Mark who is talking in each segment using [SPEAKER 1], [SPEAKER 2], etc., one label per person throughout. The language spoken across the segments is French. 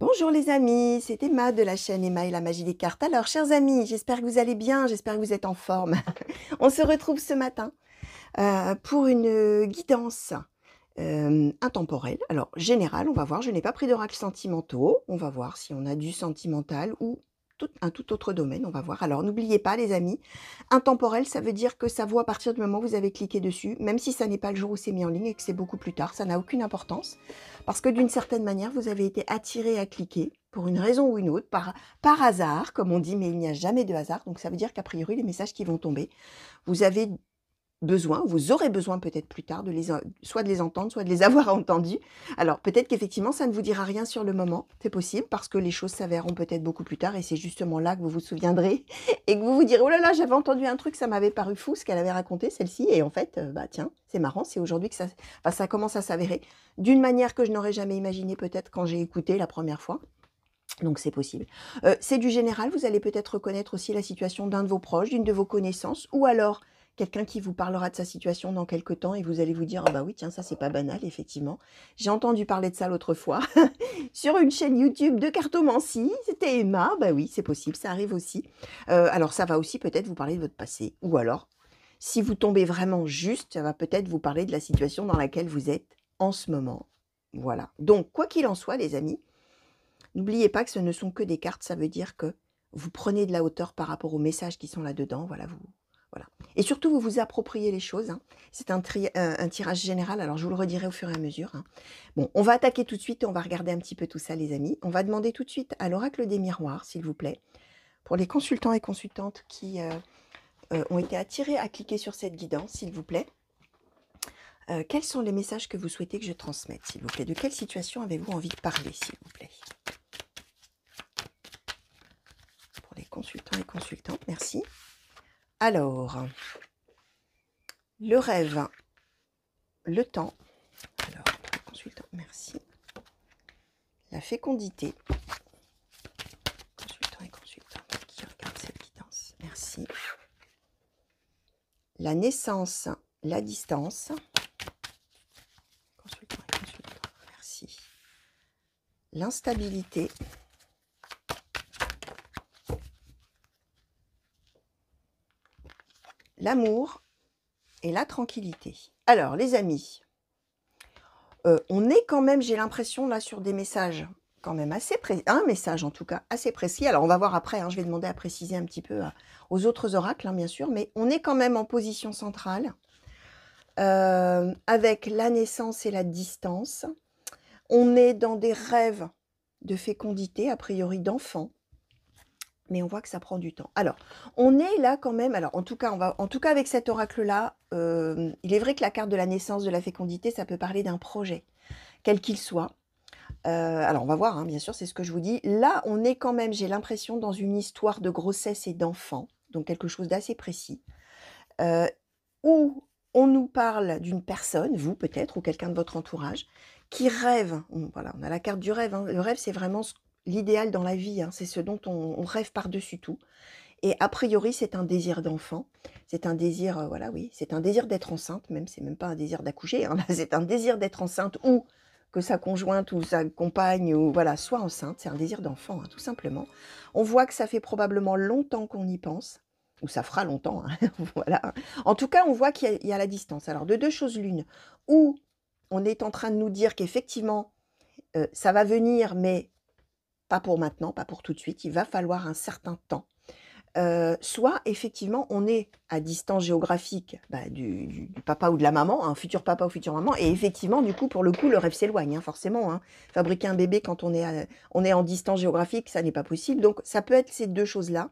[SPEAKER 1] Bonjour les amis, c'est Emma de la chaîne Emma et la magie des cartes. Alors, chers amis, j'espère que vous allez bien, j'espère que vous êtes en forme. On se retrouve ce matin pour une guidance intemporelle. Alors, générale, on va voir, je n'ai pas pris d'oracle sentimentaux. On va voir si on a du sentimental ou un tout autre domaine, on va voir. Alors, n'oubliez pas les amis, intemporel, ça veut dire que ça vaut à partir du moment où vous avez cliqué dessus, même si ça n'est pas le jour où c'est mis en ligne et que c'est beaucoup plus tard, ça n'a aucune importance. Parce que d'une certaine manière, vous avez été attiré à cliquer, pour une raison ou une autre, par hasard, comme on dit, mais il n'y a jamais de hasard. Donc ça veut dire qu'a priori, les messages qui vont tomber, vous avez besoin, vous aurez besoin peut-être plus tard, soit de les entendre, soit de les avoir entendus. Alors peut-être qu'effectivement, ça ne vous dira rien sur le moment, c'est possible, parce que les choses s'avéreront peut-être beaucoup plus tard, et c'est justement là que vous vous souviendrez, et que vous vous direz, oh là là, j'avais entendu un truc, ça m'avait paru fou, ce qu'elle avait raconté, celle-ci, et en fait, bah tiens, c'est marrant, c'est aujourd'hui que ça commence à s'avérer, d'une manière que je n'aurais jamais imaginé peut-être quand j'ai écouté la première fois. Donc c'est possible. C'est du général, vous allez peut-être reconnaître aussi la situation d'un de vos proches, d'une de vos connaissances, ou alors quelqu'un qui vous parlera de sa situation dans quelque temps et vous allez vous dire « Ah bah oui, tiens, ça c'est pas banal, effectivement. J'ai entendu parler de ça l'autre fois sur une chaîne YouTube de cartomancie, c'était Emma. » Bah oui, c'est possible, ça arrive aussi. Alors ça va aussi peut-être vous parler de votre passé. Ou alors, si vous tombez vraiment juste, ça va peut-être vous parler de la situation dans laquelle vous êtes en ce moment. Voilà. Donc, quoi qu'il en soit, les amis, n'oubliez pas que ce ne sont que des cartes, ça veut dire que vous prenez de la hauteur par rapport aux messages qui sont là-dedans, voilà. Et surtout, vous vous appropriez les choses, hein. C'est un tirage général, alors je vous le redirai au fur et à mesure, hein. Bon, on va attaquer tout de suite et on va regarder un petit peu tout ça, les amis. On va demander tout de suite à l'oracle des miroirs, s'il vous plaît, pour les consultants et consultantes qui ont été attirés à cliquer sur cette guidance, s'il vous plaît. Quels sont les messages que vous souhaitez que je transmette, s'il vous plaît? De quelle situation avez-vous envie de parler, s'il vous plaît? Pour les consultants et consultantes, merci. Alors, le rêve, le temps, alors, pour les consultants, merci. La fécondité, consultants et consultantes qui regardent cette guidance, merci. La naissance, la distance, consultants et consultantes, merci. L'instabilité, l'amour et la tranquillité. Alors, les amis, on est quand même, j'ai l'impression, là, sur des messages quand même assez précis, un message en tout cas assez précis. Alors, on va voir après, hein, je vais demander à préciser un petit peu aux autres oracles, hein, bien sûr, mais on est quand même en position centrale, avec la naissance et la distance. On est dans des rêves de fécondité, a priori d'enfants, mais on voit que ça prend du temps. Alors, on est là quand même, alors en tout cas avec cet oracle-là, il est vrai que la carte de la naissance, de la fécondité, ça peut parler d'un projet, quel qu'il soit. Alors on va voir, hein, bien sûr, c'est ce que je vous dis. Là, on est quand même, j'ai l'impression, dans une histoire de grossesse et d'enfant, donc quelque chose d'assez précis, où on nous parle d'une personne, vous peut-être, ou quelqu'un de votre entourage, qui rêve. Voilà, on a la carte du rêve, hein. Le rêve, c'est vraiment l'idéal dans la vie, hein. C'est ce dont on rêve par-dessus tout. Et a priori, c'est un désir d'enfant, c'est un désir, voilà, oui, c'est un désir d'être enceinte, même, c'est même pas un désir d'accoucher, hein. C'est un désir d'être enceinte ou que sa conjointe ou sa compagne ou voilà, soit enceinte, c'est un désir d'enfant, hein, tout simplement. On voit que ça fait probablement longtemps qu'on y pense, ou ça fera longtemps, hein, voilà. En tout cas, on voit qu'il y a la distance. Alors, de deux choses l'une, ou on est en train de nous dire qu'effectivement, ça va venir, mais pas pour maintenant, pas pour tout de suite, il va falloir un certain temps. Soit effectivement on est à distance géographique du papa ou de la maman, un futur papa ou future maman, et effectivement du coup pour le coup le rêve s'éloigne, hein, forcément, hein. Fabriquer un bébé quand on est en distance géographique, ça n'est pas possible, donc ça peut être ces deux choses-là.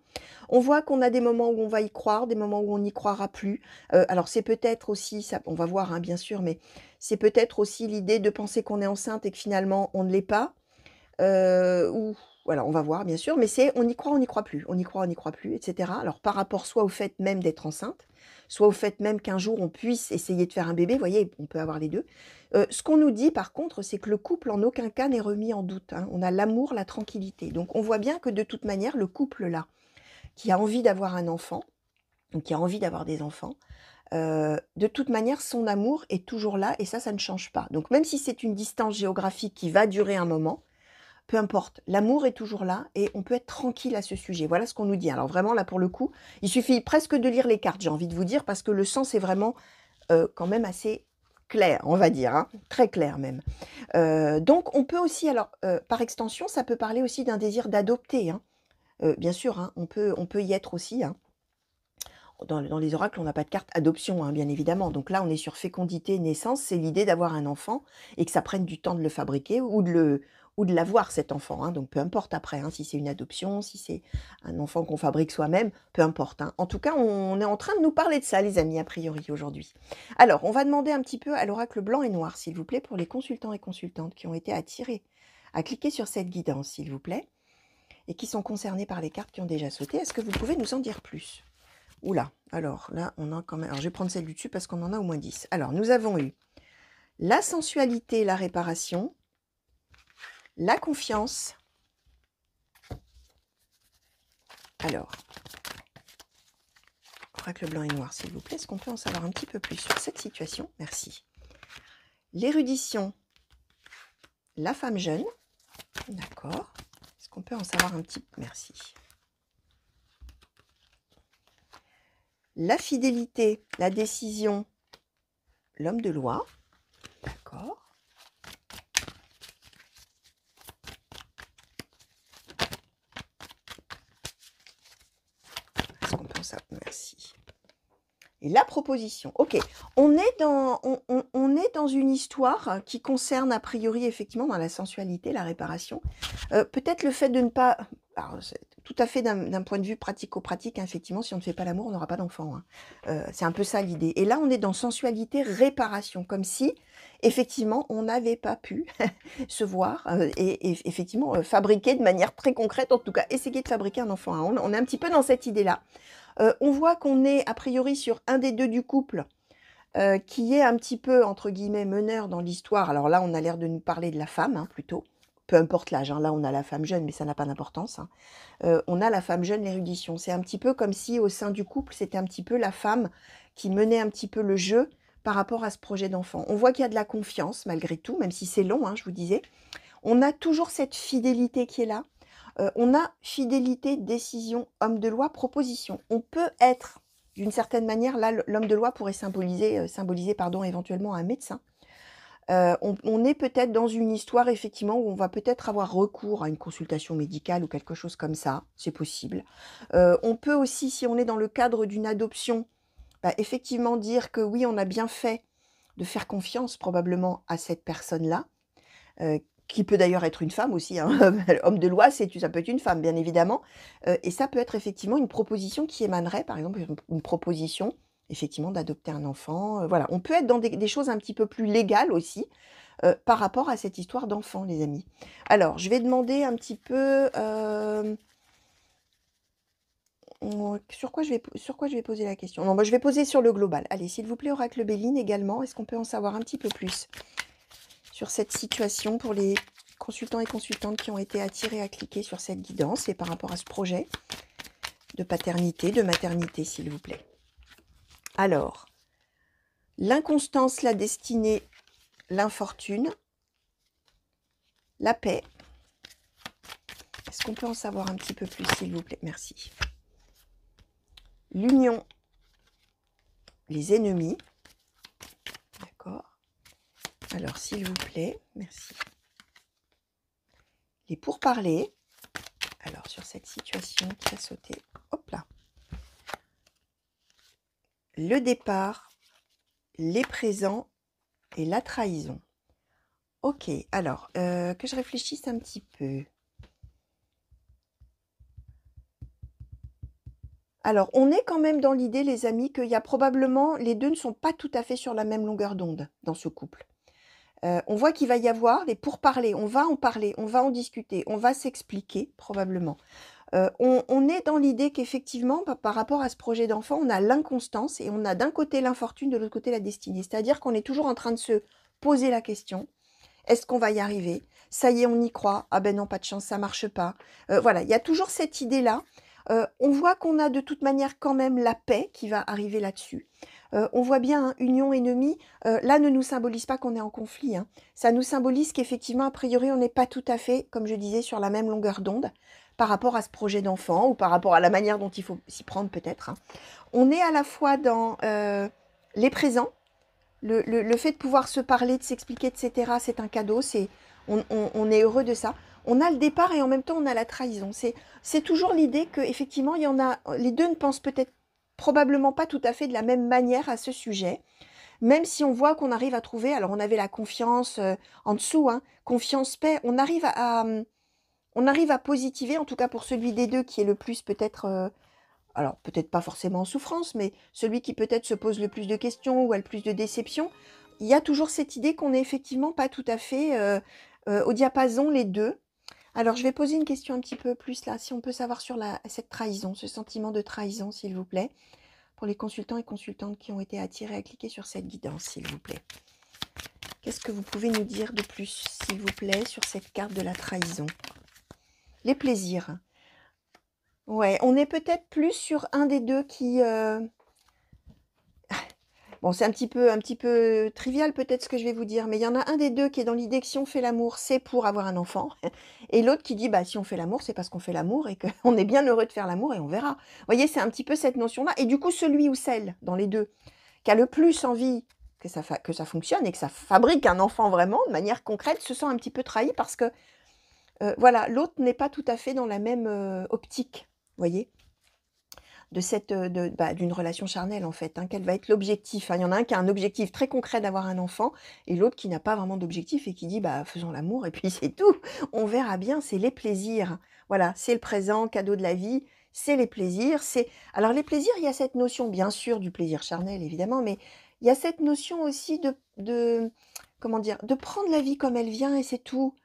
[SPEAKER 1] On voit qu'on a des moments où on va y croire, des moments où on n'y croira plus. Alors c'est peut-être aussi, ça, on va voir, hein, bien sûr, mais c'est peut-être aussi l'idée de penser qu'on est enceinte et que finalement on ne l'est pas, ou voilà, on va voir bien sûr, mais c'est on y croit plus, on y croit plus, etc. Alors par rapport soit au fait même d'être enceinte, soit au fait même qu'un jour on puisse essayer de faire un bébé, vous voyez, on peut avoir les deux. Ce qu'on nous dit par contre, c'est que le couple en aucun cas n'est remis en doute, hein. On a l'amour, la tranquillité. Donc on voit bien que de toute manière, le couple là, qui a envie d'avoir un enfant, ou qui a envie d'avoir des enfants, de toute manière, son amour est toujours là et ça ne change pas. Donc même si c'est une distance géographique qui va durer un moment, peu importe, l'amour est toujours là et on peut être tranquille à ce sujet. Voilà ce qu'on nous dit. Alors vraiment, là, pour le coup, il suffit presque de lire les cartes, j'ai envie de vous dire, parce que le sens est vraiment quand même assez clair, on va dire, hein, très clair même. Donc on peut aussi, alors par extension, ça peut parler aussi d'un désir d'adopter, hein. Bien sûr, hein, on peut y être aussi, hein. Dans les oracles, on n'a pas de carte adoption, hein, bien évidemment. Donc là, on est sur fécondité, naissance. C'est l'idée d'avoir un enfant et que ça prenne du temps de le fabriquer ou de l'avoir, cet enfant, hein. Donc peu importe après, hein, si c'est une adoption, si c'est un enfant qu'on fabrique soi-même, peu importe, hein. En tout cas, on est en train de nous parler de ça, les amis, a priori, aujourd'hui. Alors, on va demander un petit peu à l'oracle blanc et noir, s'il vous plaît, pour les consultants et consultantes qui ont été attirés à cliquer sur cette guidance, s'il vous plaît, et qui sont concernés par les cartes qui ont déjà sauté. Est-ce que vous pouvez nous en dire plus? Oula, alors là, on a quand même... Alors, je vais prendre celle du dessus parce qu'on en a au moins 10. Alors, nous avons eu la sensualité, la réparation, la confiance. Alors, oracle blanc et noir, s'il vous plaît. Est-ce qu'on peut en savoir un petit peu plus sur cette situation? Merci. L'érudition, la femme jeune. D'accord. Est-ce qu'on peut en savoir un petit peu? Merci. La fidélité, la décision, l'homme de loi. D'accord. Est-ce qu'on peut en savoir? Merci. Et la proposition. Ok, on est dans une histoire qui concerne a priori effectivement dans la sensualité, la réparation. Peut-être le fait de ne pas... Alors, tout à fait d'un point de vue pratico-pratique, hein, effectivement, si on ne fait pas l'amour, on n'aura pas d'enfant, hein. C'est un peu ça l'idée. Et là, on est dans sensualité, réparation, comme si, effectivement, on n'avait pas pu se voir et effectivement fabriquer de manière très concrète, en tout cas, essayer de fabriquer un enfant, hein. On est un petit peu dans cette idée-là. On voit qu'on est a priori sur un des deux du couple qui est un petit peu, entre guillemets, meneur dans l'histoire. Alors là, on a l'air de nous parler de la femme, hein, plutôt. Peu importe l'âge, hein. Là, on a la femme jeune, mais ça n'a pas d'importance, hein. On a la femme jeune, l'érudition. C'est un petit peu comme si, au sein du couple, c'était un petit peu la femme qui menait un petit peu le jeu par rapport à ce projet d'enfant. On voit qu'il y a de la confiance, malgré tout, même si c'est long, hein, je vous disais. On a toujours cette fidélité qui est là. On a fidélité, décision, homme de loi, proposition. On peut être, d'une certaine manière, là, l'homme de loi pourrait symboliser éventuellement un médecin. On est peut-être dans une histoire, effectivement, où on va peut-être avoir recours à une consultation médicale ou quelque chose comme ça, c'est possible. On peut aussi, si on est dans le cadre d'une adoption, effectivement dire que oui, on a bien fait de faire confiance probablement à cette personne-là, qui peut d'ailleurs être une femme aussi, hein. Homme de loi, ça peut être une femme, bien évidemment. Et ça peut être effectivement une proposition qui émanerait, par exemple, une proposition, effectivement, d'adopter un enfant. Voilà, on peut être dans des choses un petit peu plus légales aussi, par rapport à cette histoire d'enfant, les amis. Alors, je vais demander un petit peu... sur quoi je vais poser la question? Non, moi, je vais poser sur le global. Allez, s'il vous plaît, oracle Béline également. Est-ce qu'on peut en savoir un petit peu plus sur cette situation pour les consultants et consultantes qui ont été attirés à cliquer sur cette guidance et par rapport à ce projet de paternité, de maternité, s'il vous plaît. Alors, l'inconstance, la destinée, l'infortune, la paix. Est-ce qu'on peut en savoir un petit peu plus, s'il vous plaît? Merci. L'union, les ennemis. D'accord. Alors, s'il vous plaît, merci. Les pourparlers. Alors, sur cette situation qui a sauté, hop là. Le départ, les présents et la trahison. Ok, alors, que je réfléchisse un petit peu. Alors, on est quand même dans l'idée, les amis, qu'il y a probablement, les deux ne sont pas tout à fait sur la même longueur d'onde dans ce couple. On voit qu'il va y avoir des pourparlers, on va en parler, on va en discuter, on va s'expliquer probablement. On est dans l'idée qu'effectivement, par rapport à ce projet d'enfant, on a l'inconstance et on a d'un côté l'infortune, de l'autre côté la destinée. C'est-à-dire qu'on est toujours en train de se poser la question, est-ce qu'on va y arriver? Ça y est, on y croit. Ah ben non, pas de chance, ça marche pas. Voilà, il y a toujours cette idée-là. On voit qu'on a de toute manière quand même la paix qui va arriver là-dessus. On voit bien, hein, union ennemie, là ne nous symbolise pas qu'on est en conflit, hein. Ça nous symbolise qu'effectivement, a priori, on n'est pas tout à fait, comme je disais, sur la même longueur d'onde par rapport à ce projet d'enfant ou par rapport à la manière dont il faut s'y prendre peut-être, hein. On est à la fois dans les présents, le fait de pouvoir se parler, de s'expliquer, etc., c'est un cadeau, on est heureux de ça. On a le départ et en même temps on a la trahison. C'est toujours l'idée qu'effectivement, il y en a, les deux ne pensent peut-être probablement pas tout à fait de la même manière à ce sujet, même si on voit qu'on arrive à trouver, alors on avait la confiance en dessous, hein, confiance, paix, on arrive à positiver, en tout cas pour celui des deux qui est le plus peut-être alors peut-être pas forcément en souffrance, mais celui qui peut-être se pose le plus de questions ou a le plus de déceptions, il y a toujours cette idée qu'on n'est effectivement pas tout à fait au diapason les deux. Alors je vais poser une question un petit peu plus là, si on peut savoir sur cette trahison, ce sentiment de trahison, s'il vous plaît, pour les consultants et consultantes qui ont été attirés à cliquer sur cette guidance, s'il vous plaît. Qu'est-ce que vous pouvez nous dire de plus, s'il vous plaît, sur cette carte de la trahison? Les plaisirs. Ouais, on est peut-être plus sur un des deux qui... Bon, c'est un petit peu trivial peut-être ce que je vais vous dire, mais il y en a un des deux qui est dans l'idée que si on fait l'amour, c'est pour avoir un enfant, et l'autre qui dit, bah, si on fait l'amour, c'est parce qu'on fait l'amour et qu'on est bien heureux de faire l'amour et on verra. Vous voyez, c'est un petit peu cette notion-là. Et du coup, celui ou celle, dans les deux, qui a le plus envie que ça fonctionne et que ça fabrique un enfant vraiment, de manière concrète, se sent un petit peu trahi parce que, voilà, l'autre n'est pas tout à fait dans la même optique, vous voyez, d'une relation charnelle en fait, hein, quel va être l'objectif, hein. Il y en a un qui a un objectif très concret d'avoir un enfant et l'autre qui n'a pas vraiment d'objectif et qui dit bah faisons l'amour et puis c'est tout, on verra bien, c'est les plaisirs. Voilà, c'est le présent, cadeau de la vie, c'est les plaisirs, alors les plaisirs, il y a cette notion bien sûr du plaisir charnel évidemment, mais il y a cette notion aussi comment dire, de prendre la vie comme elle vient et c'est tout.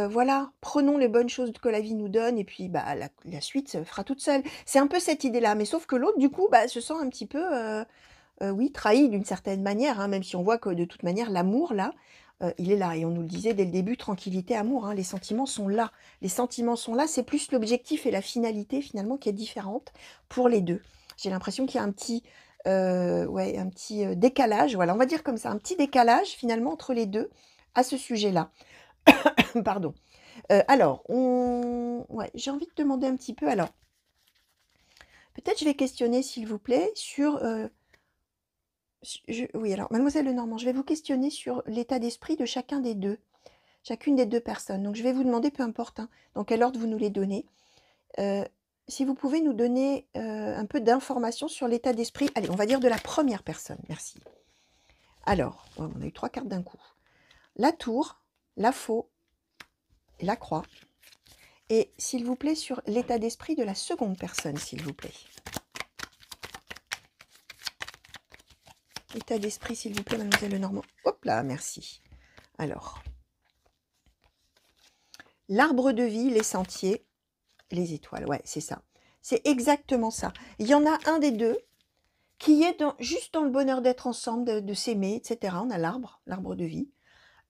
[SPEAKER 1] Voilà, prenons les bonnes choses que la vie nous donne et puis, bah, la suite se fera toute seule. C'est un peu cette idée-là, mais sauf que l'autre, du coup, bah, se sent un petit peu, oui, trahi d'une certaine manière, hein, même si on voit que de toute manière, l'amour, là, il est là. Et on nous le disait dès le début, tranquillité, amour, hein, les sentiments sont là. Les sentiments sont là, c'est plus l'objectif et la finalité, finalement, qui est différente pour les deux. J'ai l'impression qu'il y a ouais, un petit décalage, voilà, on va dire comme ça, un petit décalage, finalement, entre les deux à ce sujet-là. Pardon. Alors, ouais, j'ai envie de demander un petit peu, alors, peut-être je vais questionner, s'il vous plaît, sur, oui, alors, mademoiselle Lenormand, je vais vous questionner sur l'état d'esprit de chacune des deux personnes. Donc, je vais vous demander, peu importe, hein, dans quel ordre vous nous les donnez, si vous pouvez nous donner un peu d'informations sur l'état d'esprit, allez, on va dire de la première personne, merci. Alors, on a eu 3 cartes d'un coup. La tour, la faux et la croix. Et s'il vous plaît, sur l'état d'esprit de la seconde personne, s'il vous plaît. État d'esprit, s'il vous plaît, mademoiselle Lenormand. Hop là, merci. Alors, l'arbre de vie, les sentiers, les étoiles. Ouais, c'est ça. C'est exactement ça. Il y en a un des deux qui est juste dans le bonheur d'être ensemble, de s'aimer, etc. On a l'arbre de vie.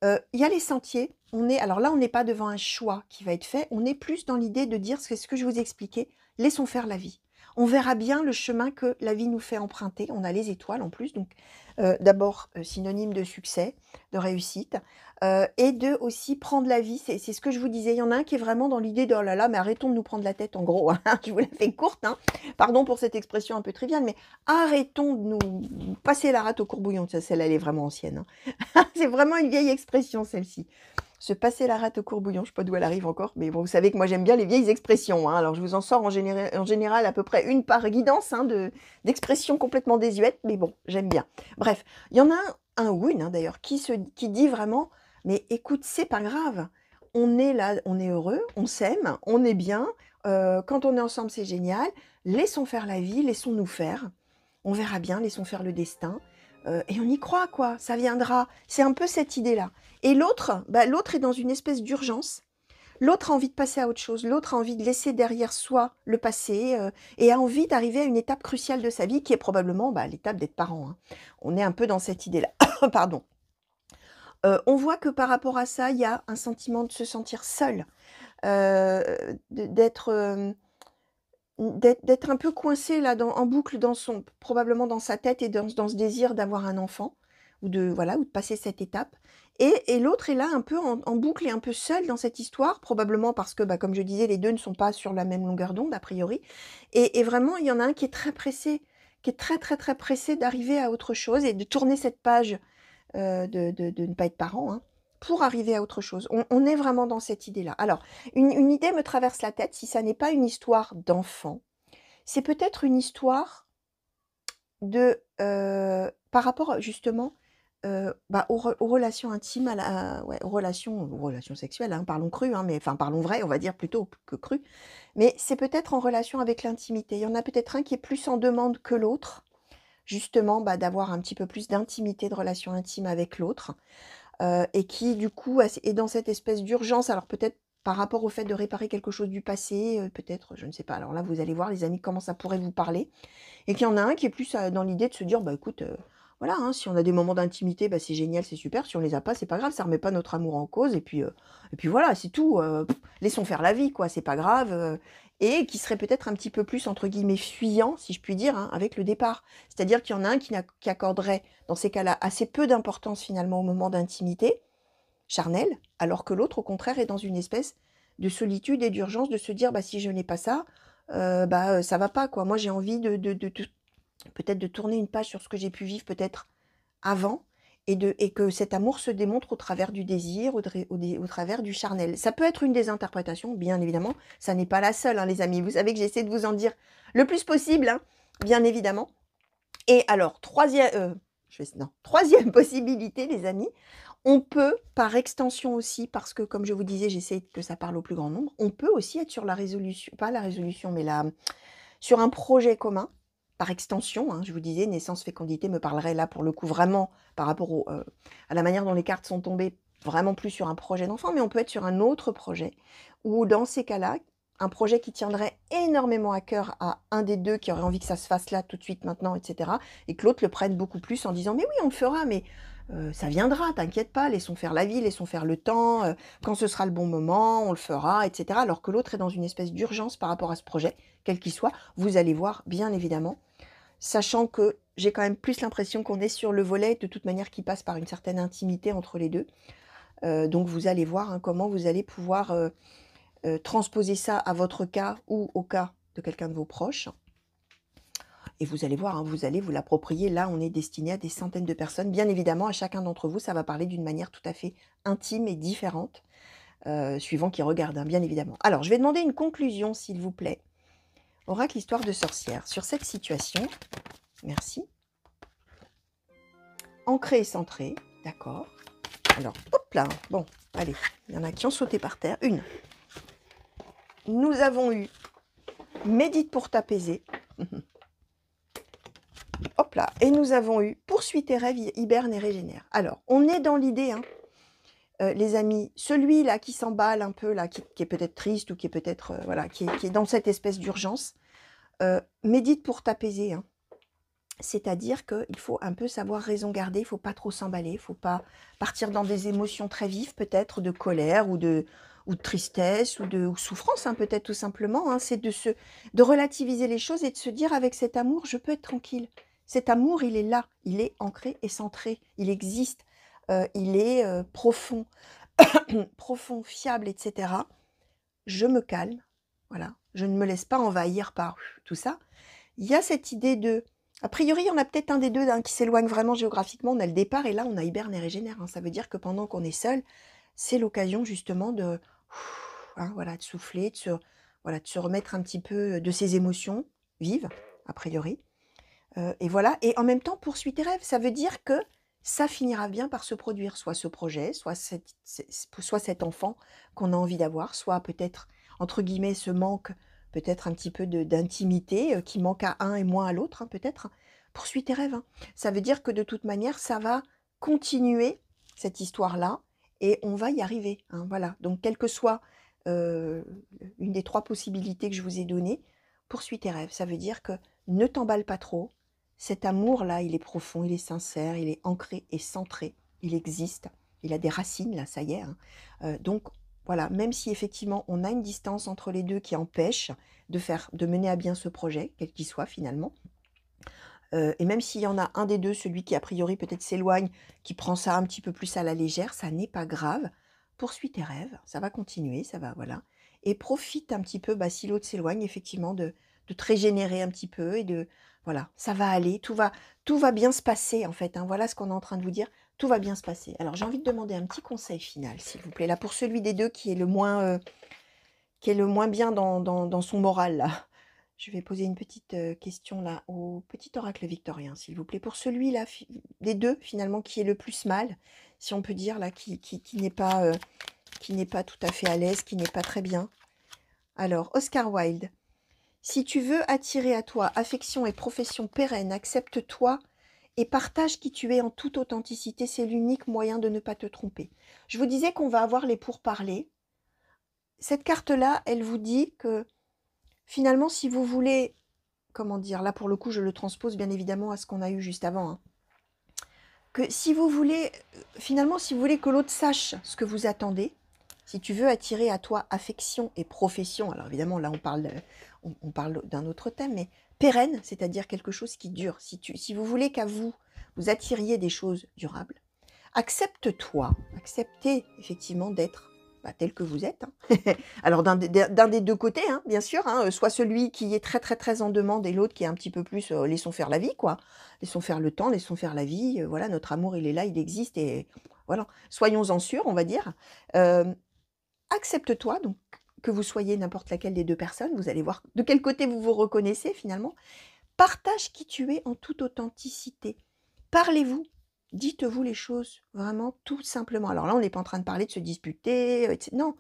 [SPEAKER 1] Il y a les sentiers. Alors là, on n'est pas devant un choix qui va être fait. On est plus dans l'idée de dire, c'est ce que je vous expliquais, laissons faire la vie. On verra bien le chemin que la vie nous fait emprunter. On a les étoiles en plus, donc d'abord synonyme de succès, de réussite, et de aussi prendre la vie. C'est ce que je vous disais. Il y en a un qui est vraiment dans l'idée de oh là là, mais arrêtons de nous prendre la tête en gros. Hein. Je vous la fais courte, hein. Pardon pour cette expression un peu triviale, mais arrêtons de nous passer la rate au courbouillon. Celle-là, elle est vraiment ancienne. Hein. C'est vraiment une vieille expression celle-ci. Se passer la rate au courbouillon, je ne sais pas d'où elle arrive encore, mais bon, vous savez que moi j'aime bien les vieilles expressions, hein. Alors je vous en sors en général à peu près une par guidance, hein, d'expressions complètement désuètes, mais bon, j'aime bien. Bref, il y en a un ou une, hein, d'ailleurs, qui dit vraiment, mais écoute, c'est pas grave, on est là, on est heureux, on s'aime, on est bien, quand on est ensemble c'est génial, laissons faire la vie, laissons-nous faire, on verra bien, laissons faire le destin, et on y croit, quoi, ça viendra. C'est un peu cette idée-là. Et l'autre, l'autre est dans une espèce d'urgence. L'autre a envie de passer à autre chose. L'autre a envie de laisser derrière soi le passé et a envie d'arriver à une étape cruciale de sa vie qui est probablement l'étape d'être parent. Hein. On est un peu dans cette idée-là. Pardon. On voit que par rapport à ça, il y a un sentiment de se sentir seul, d'être... d'être un peu coincé là en boucle probablement dans sa tête et dans ce désir d'avoir un enfant ou voilà, ou de passer cette étape et l'autre est là un peu en boucle et un peu seul dans cette histoire, probablement parce que, bah, comme je disais, les 2 ne sont pas sur la même longueur d'onde a priori et vraiment il y en a un qui est très pressé, qui est très, très, très pressé d'arriver à autre chose et de tourner cette page, de ne pas être parent, hein, pour arriver à autre chose. On est vraiment dans cette idée-là. Alors, une idée me traverse la tête, si ça n'est pas une histoire d'enfant, c'est peut-être une histoire par rapport justement, bah, aux relations intimes, ouais, aux relations sexuelles, hein, parlons cru, hein, mais enfin parlons vrai, on va dire plutôt que cru. Mais c'est peut-être en relation avec l'intimité. Il y en a peut-être un qui est plus en demande que l'autre, justement, bah, d'avoir un petit peu plus d'intimité, de relation intime avec l'autre. Et qui du coup est dans cette espèce d'urgence. Alors peut-être par rapport au fait de réparer quelque chose du passé, peut-être, je ne sais pas. Alors là, vous allez voir les amis comment ça pourrait vous parler. Et qu'il y en a un qui est plus, dans l'idée de se dire: «Bah écoute, voilà, hein, si on a des moments d'intimité, bah c'est génial, c'est super. Si on les a pas, c'est pas grave, ça remet pas notre amour en cause et puis voilà, c'est tout, laissons faire la vie quoi, c'est pas grave», et qui serait peut-être un petit peu plus entre guillemets «fuyant», si je puis dire, hein, avec le départ. C'est-à-dire qu'il y en a un qui accorderait, dans ces cas-là, assez peu d'importance finalement au moment d'intimité charnelle, alors que l'autre au contraire est dans une espèce de solitude et d'urgence de se dire: «Bah si je n'ai pas ça, bah, ça va pas quoi». Moi j'ai envie de peut-être de tourner une page sur ce que j'ai pu vivre peut-être avant et que cet amour se démontre au travers du désir, au travers du charnel. Ça peut être une des interprétations, bien évidemment, ça n'est pas la seule, hein, les amis. Vous savez que j'essaie de vous en dire le plus possible, hein, bien évidemment. Et alors, troisième possibilité, les amis, on peut, par extension aussi, parce que comme je vous disais, j'essaie que ça parle au plus grand nombre, on peut aussi être sur la résolution, pas la résolution, mais sur un projet commun, par extension, hein, je vous disais, naissance, fécondité me parlerait là pour le coup vraiment par rapport à la manière dont les cartes sont tombées, vraiment plus sur un projet d'enfant, mais on peut être sur un autre projet, ou dans ces cas-là, un projet qui tiendrait énormément à cœur à un des deux qui aurait envie que ça se fasse là, tout de suite, maintenant, etc. Et que l'autre le prenne beaucoup plus en disant: «Mais oui, on le fera, mais ça viendra, t'inquiète pas, laissons faire la vie, laissons faire le temps, quand ce sera le bon moment, on le fera», etc. Alors que l'autre est dans une espèce d'urgence par rapport à ce projet, quel qu'il soit. Vous allez voir, bien évidemment, sachant que j'ai quand même plus l'impression qu'on est sur le volet, de toute manière, qui passe par une certaine intimité entre les deux. Donc vous allez voir, hein, comment vous allez pouvoir transposer ça à votre cas ou au cas de quelqu'un de vos proches. Et vous allez voir, hein, vous allez vous l'approprier. Là, on est destiné à des centaines de personnes. Bien évidemment, à chacun d'entre vous, ça va parler d'une manière tout à fait intime et différente, suivant qui regarde, hein, bien évidemment. Alors, je vais demander une conclusion, s'il vous plaît. Oracle Histoire de sorcière. Sur cette situation, merci. Ancré et centré, d'accord. Alors, hop là, bon, allez, il y en a qui ont sauté par terre. Une. Nous avons eu médite pour t'apaiser. Hop là, et nous avons eu poursuis tes rêves, hiberne et régénère. Alors, on est dans l'idée, hein, les amis, celui-là qui s'emballe un peu, là, qui est peut-être triste ou qui est peut-être, voilà, qui est dans cette espèce d'urgence, médite pour t'apaiser, hein. C'est-à-dire qu'il faut un peu savoir raison garder, il ne faut pas trop s'emballer, il ne faut pas partir dans des émotions très vives, peut-être de colère ou de tristesse ou de souffrance, hein, peut-être tout simplement. Hein. C'est de relativiser les choses et de se dire avec cet amour, je peux être tranquille. Cet amour, il est là, il est ancré et centré, il existe, il est profond, profond, fiable, etc. Je me calme, voilà, je ne me laisse pas envahir par tout ça. Il y a cette idée de... A priori, il y en a peut-être un des deux qui s'éloigne vraiment géographiquement. On a le départ et là, on a hiberne et régénère. Hein. Ça veut dire que pendant qu'on est seul, c'est l'occasion justement de, hein, voilà, de souffler, voilà, de se remettre un petit peu de ses émotions vives, a priori. Et voilà. Et en même temps, poursuis tes rêves. Ça veut dire que ça finira bien par se produire, soit ce projet, soit cet enfant qu'on a envie d'avoir, soit peut-être, entre guillemets, ce manque peut-être un petit peu d'intimité qui manque à un et moins à l'autre, hein, peut-être. Poursuis tes rêves. Hein. Ça veut dire que de toute manière, ça va continuer cette histoire-là et on va y arriver. Hein, voilà. Donc, quelle que soit une des trois possibilités que je vous ai données, poursuis tes rêves. Ça veut dire que ne t'emballe pas trop. Cet amour-là, il est profond, il est sincère, il est ancré et centré. Il existe. Il a des racines, là, ça y est. Hein. Donc, voilà, même si effectivement on a une distance entre les deux qui empêche de mener à bien ce projet, quel qu'il soit finalement, et même s'il y en a un des deux, celui qui a priori peut-être s'éloigne, qui prend ça un petit peu plus à la légère, ça n'est pas grave. Poursuis tes rêves, ça va continuer, ça va, voilà. Et profite un petit peu, si l'autre s'éloigne, effectivement, de te régénérer un petit peu et voilà, ça va aller, tout va bien se passer en fait, hein. Voilà ce qu'on est en train de vous dire, tout va bien se passer. Alors j'ai envie de demander un petit conseil final, s'il vous plaît, là, pour celui des deux qui est le moins bien dans son moral, là. Je vais poser une petite question là au petit oracle victorien, s'il vous plaît. Pour celui-là, des deux, finalement, qui est le plus mal, si on peut dire, là, qui n'est pas tout à fait à l'aise, qui n'est pas très bien. Alors, Oscar Wilde, si tu veux attirer à toi affection et profession pérenne, accepte-toi et partage qui tu es en toute authenticité. C'est l'unique moyen de ne pas te tromper. Je vous disais qu'on va avoir les pourparlers. Cette carte-là, elle vous dit que finalement, si vous voulez, comment dire, là pour le coup, je le transpose bien évidemment à ce qu'on a eu juste avant, hein, que si vous voulez, finalement, si vous voulez que l'autre sache ce que vous attendez, si tu veux attirer à toi affection et profession, alors évidemment là on parle d'un autre thème, mais pérenne, c'est-à-dire quelque chose qui dure, si vous voulez qu'à vous attiriez des choses durables, accepte-toi, acceptez effectivement d'être tel que vous êtes, hein. Alors d'un des deux côtés, hein, bien sûr, hein, soit celui qui est très très très en demande et l'autre qui est un petit peu plus laissons faire la vie, quoi. Laissons faire le temps, laissons faire la vie, voilà, notre amour il est là, il existe et voilà, soyons-en sûrs, on va dire. Accepte-toi, donc que vous soyez n'importe laquelle des deux personnes, vous allez voir de quel côté vous vous reconnaissez finalement. Partage qui tu es en toute authenticité. Parlez-vous. Dites-vous les choses, vraiment, tout simplement. Alors là, on n'est pas en train de parler de se disputer, etc. Non,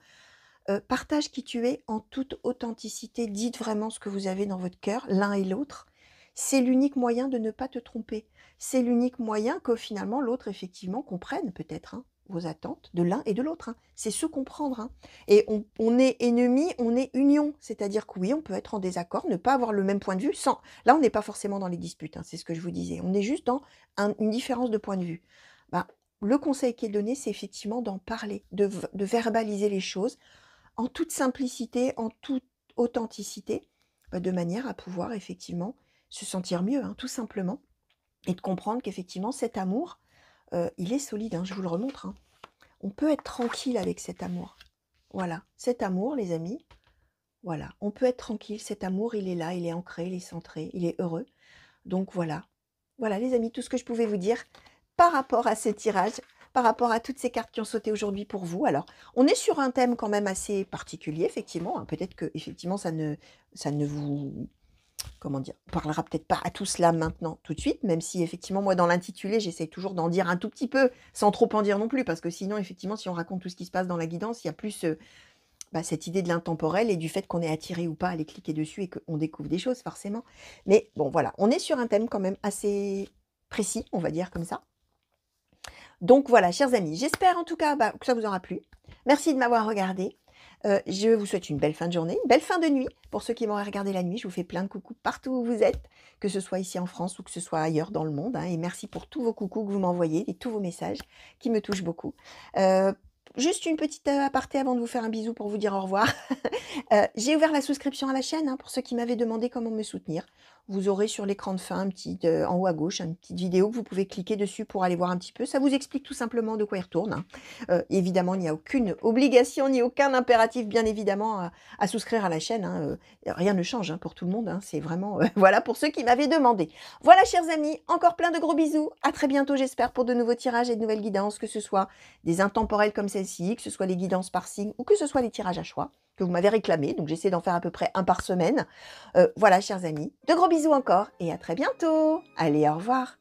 [SPEAKER 1] partage qui tu es en toute authenticité. Dites vraiment ce que vous avez dans votre cœur, l'un et l'autre. C'est l'unique moyen de ne pas te tromper. C'est l'unique moyen que finalement l'autre, effectivement, comprenne peut-être vos attentes de l'un et de l'autre, hein. C'est se comprendre, hein. Et on est ennemis, on est union. C'est-à-dire que oui, on peut être en désaccord, ne pas avoir le même point de vue sans... Là, on n'est pas forcément dans les disputes, hein, c'est ce que je vous disais. On est juste dans une différence de point de vue. Le conseil qui est donné, c'est effectivement d'en parler, de verbaliser les choses en toute simplicité, en toute authenticité, de manière à pouvoir effectivement se sentir mieux, hein, tout simplement, et de comprendre qu'effectivement cet amour, il est solide, hein, je vous le remontre, hein. On peut être tranquille avec cet amour. Voilà, cet amour, les amis, voilà, on peut être tranquille, cet amour, il est là, il est ancré, il est centré, il est heureux. Donc voilà, voilà les amis, tout ce que je pouvais vous dire par rapport à ce tirage, par rapport à toutes ces cartes qui ont sauté aujourd'hui pour vous. Alors, on est sur un thème quand même assez particulier, effectivement, hein. Peut-être que effectivement ça ne vous... Comment dire, on parlera peut-être pas à tout cela maintenant, tout de suite, même si effectivement, moi, dans l'intitulé, j'essaie toujours d'en dire un tout petit peu, sans trop en dire non plus, parce que sinon, effectivement, si on raconte tout ce qui se passe dans la guidance, il y a plus cette idée de l'intemporel et du fait qu'on est attiré ou pas à aller cliquer dessus et qu'on découvre des choses, forcément. Mais bon, voilà, on est sur un thème quand même assez précis, on va dire comme ça. Donc voilà, chers amis, j'espère en tout cas que ça vous aura plu. Merci de m'avoir regardé. Je vous souhaite une belle fin de journée, une belle fin de nuit. Pour ceux qui m'auraient regardé la nuit, je vous fais plein de coucous partout où vous êtes, que ce soit ici en France ou que ce soit ailleurs dans le monde, hein. Et merci pour tous vos coucous que vous m'envoyez et tous vos messages qui me touchent beaucoup. Juste une petite aparté avant de vous faire un bisou pour vous dire au revoir. J'ai ouvert la souscription à la chaîne, hein, pour ceux qui m'avaient demandé comment me soutenir. Vous aurez sur l'écran de fin, en haut à gauche, une petite vidéo que vous pouvez cliquer dessus pour aller voir un petit peu. Ça vous explique tout simplement de quoi il retourne, hein. Évidemment, il n'y a aucune obligation ni aucun impératif, bien évidemment, à souscrire à la chaîne, hein. Rien ne change, hein, pour tout le monde, hein. C'est vraiment, voilà, pour ceux qui m'avaient demandé. Voilà, chers amis, encore plein de gros bisous. À très bientôt, j'espère, pour de nouveaux tirages et de nouvelles guidances, que ce soit des intemporels comme celle-ci, que ce soit les guidances par signe ou que ce soit les tirages à choix que vous m'avez réclamé. Donc, j'essaie d'en faire à peu près un par semaine. Voilà, chers amis, de gros bisous encore et à très bientôt. Allez, au revoir.